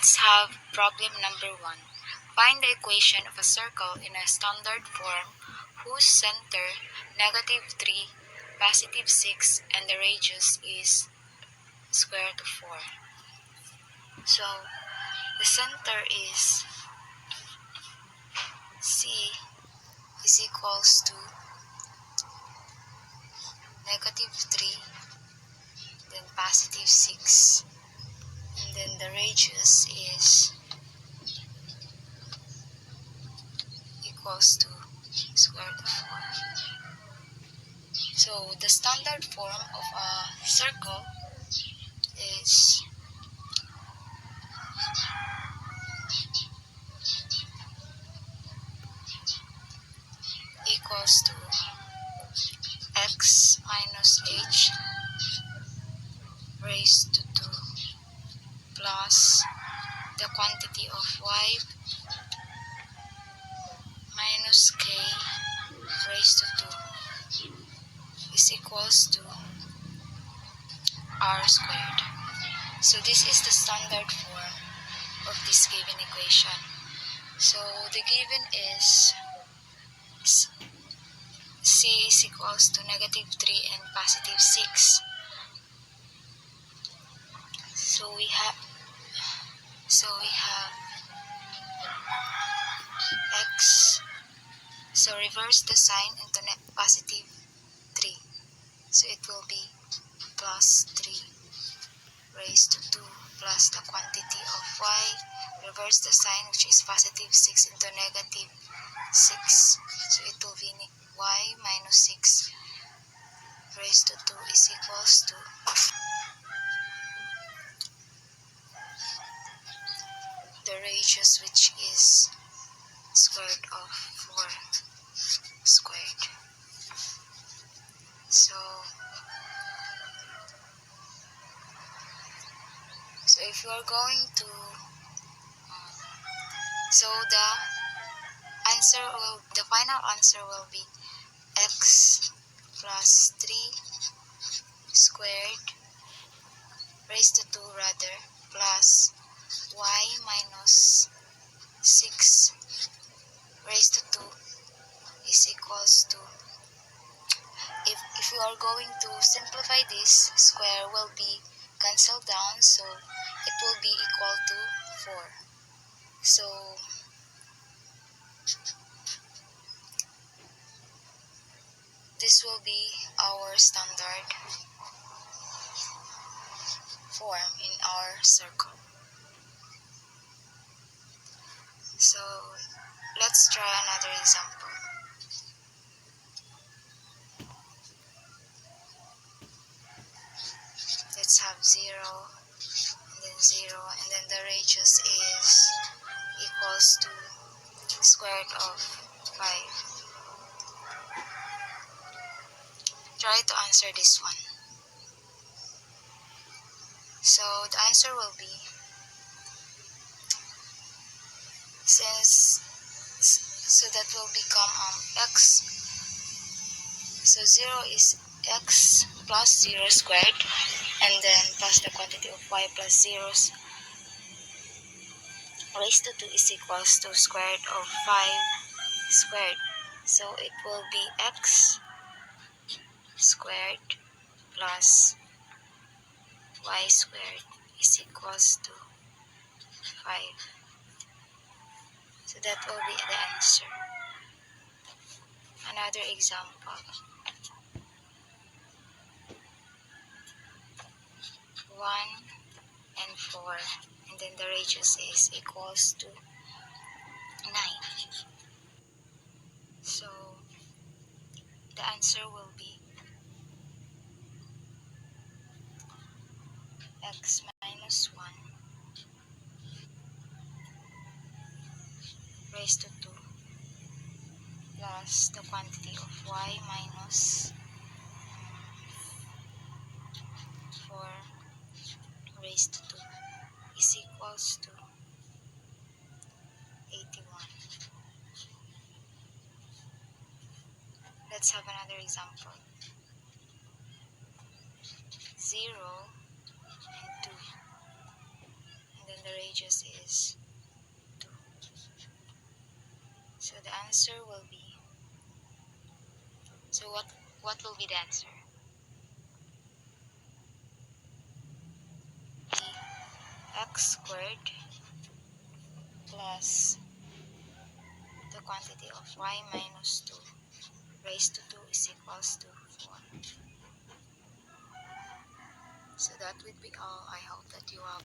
Let's have problem number 1. Find the equation of a circle in a standard form whose center -3, +6, and the radius is square root of 4. So the center is C is equals to -3, then +6, and then the radius is equals to square root of 4. So the standard form of a circle is equals to x minus h raised to 2 plus the quantity of y minus k raised to 2 is equals to r squared. So this is the standard form of this given equation. So the given is c is equals to -3 and +6. So we have x. So reverse the sign into +3. So it will be +3 raised to 2 plus the quantity of y. Reverse the sign, which is +6 into -6. So it will be y minus 6 raised to 2 is equals to the radius, which is square root of 4 squared. So if you are going to the final answer will be x plus 3 squared raised to 2 plus y minus 6 raised to 2 is equals to, if you are going to simplify this, square will be cancelled down, so it will be equal to 4. So this will be our standard form in our circle. So let's try another example. Let's have 0 and then 0, and then the radius is equals to square root of 5. Try to answer this one. So the answer will be, that will become x. So 0 is x plus 0 squared, and then plus the quantity of y plus zeros raised to 2 is equals to square root of 5 squared. So it will be x squared plus y squared is equals to 5. So that will be the answer. Another example. 1 and 4, and then the radius is equals to 9. So the answer will be x minus 1 raised to 2 plus the quantity of y minus 4 raised to 2 is equals to 81. Let's have another example. 0 and 2, and then the radius is 2. So the answer will be, so what will be the answer? The x squared plus the quantity of y minus 2 raised to 2 is equals to 4. So that would be all. I hope that you have